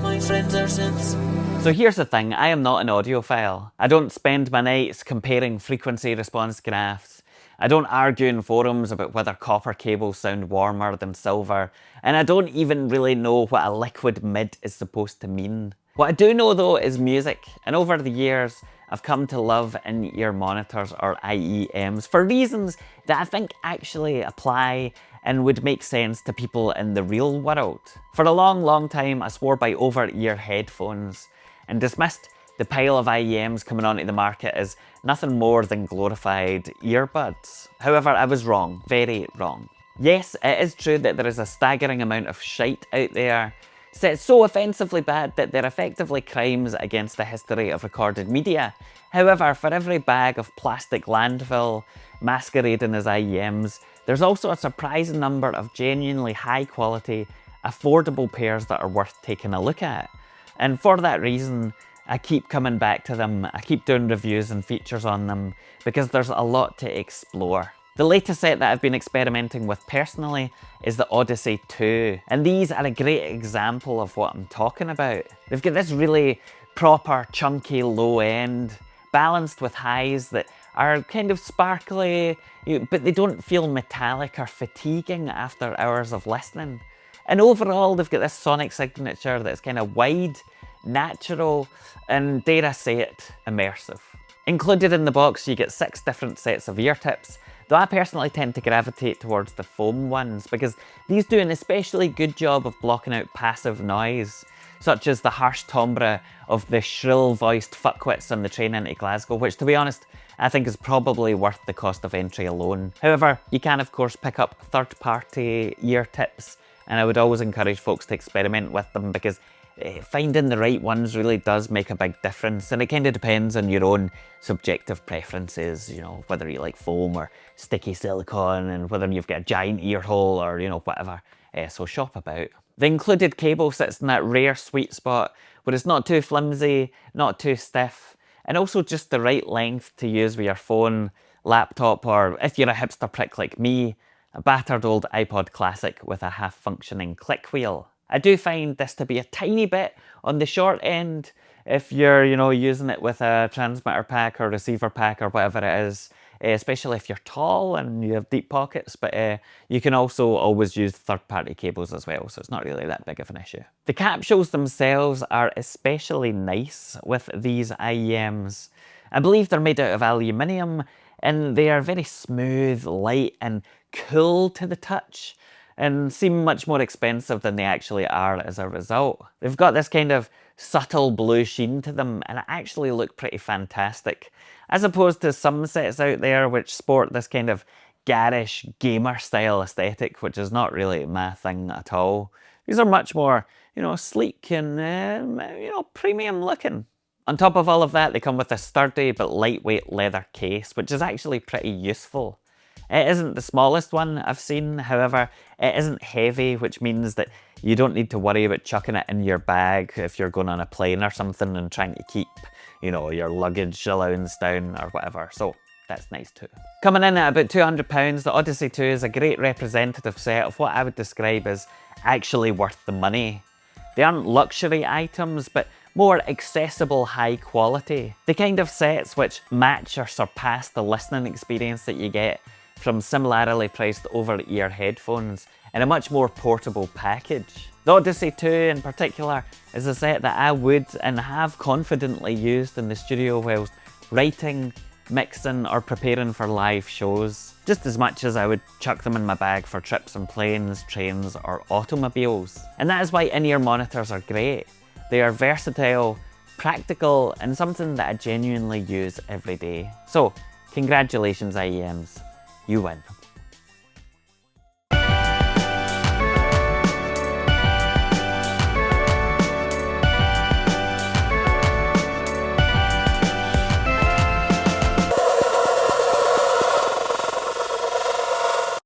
my friends are simps. So here's the thing, I am not an audiophile. I don't spend my nights comparing frequency response graphs. I don't argue in forums about whether copper cables sound warmer than silver, and I don't even really know what a liquid mid is supposed to mean. What I do know though is music, and over the years I've come to love in-ear monitors, or IEMs, for reasons that I think actually apply and would make sense to people in the real world. For a long time I swore by over-ear headphones and dismissed the pile of IEMs coming onto the market as nothing more than glorified earbuds. However, I was wrong, very wrong. Yes, it is true that there is a staggering amount of shite out there, so offensively bad that they're effectively crimes against the history of recorded media. However, for every bag of plastic landfill masquerading as IEMs, there's also a surprising number of genuinely high quality, affordable pairs that are worth taking a look at. And for that reason, I keep coming back to them, I keep doing reviews and features on them, because there's a lot to explore. The latest set that I've been experimenting with personally is the Odyssey 2, and these are a great example of what I'm talking about. They've got this really proper, chunky low end, balanced with highs that are kind of sparkly, but they don't feel metallic or fatiguing after hours of listening. And overall, they've got this sonic signature that's kind of wide, natural, and dare I say it, immersive. Included in the box, you get 6 different sets of ear tips, though I personally tend to gravitate towards the foam ones because these do an especially good job of blocking out passive noise, such as the harsh timbre of the shrill-voiced fuckwits on the train into Glasgow, which, to be honest, I think is probably worth the cost of entry alone. However, you can of course pick up third-party ear tips, and I would always encourage folks to experiment with them because finding the right ones really does make a big difference, and it kind of depends on your own subjective preferences, you know, whether you like foam or sticky silicone, and whether you've got a giant ear hole or, you know, whatever. So shop about. The included cable sits in that rare sweet spot where it's not too flimsy, not too stiff, and also just the right length to use with your phone, laptop, or if you're a hipster prick like me, a battered old iPod Classic with a half-functioning click wheel. I do find this to be a tiny bit on the short end if you're, you know, using it with a transmitter pack or receiver pack or whatever it is, especially if you're tall and you have deep pockets, but you can also always use third-party cables as well, so it's not really that big of an issue. The capsules themselves are especially nice with these IEMs. I believe they're made out of aluminium, and they are very smooth, light, and cool to the touch, and seem much more expensive than they actually are as a result. They've got this kind of subtle blue sheen to them, and actually look pretty fantastic, as opposed to some sets out there which sport this kind of garish gamer style aesthetic, which is not really my thing at all. These are much more, you know, sleek and, you know, premium looking. On top of all of that, they come with a sturdy but lightweight leather case, which is actually pretty useful. It isn't the smallest one I've seen, however, it isn't heavy, which means that you don't need to worry about chucking it in your bag if you're going on a plane or something and trying to keep, you know, your luggage allowance down or whatever, so that's nice too. Coming in at about £200, the Odyssey 2 is a great representative set of what I would describe as actually worth the money. They aren't luxury items, but more accessible high quality. The kind of sets which match or surpass the listening experience that you get from similarly priced over-ear headphones in a much more portable package. The Odyssey 2 in particular is a set that I would and have confidently used in the studio whilst writing, mixing or preparing for live shows, just as much as I would chuck them in my bag for trips on planes, trains or automobiles. And that is why in-ear monitors are great. They are versatile, practical, and something that I genuinely use every day. So, congratulations IEMs, you win.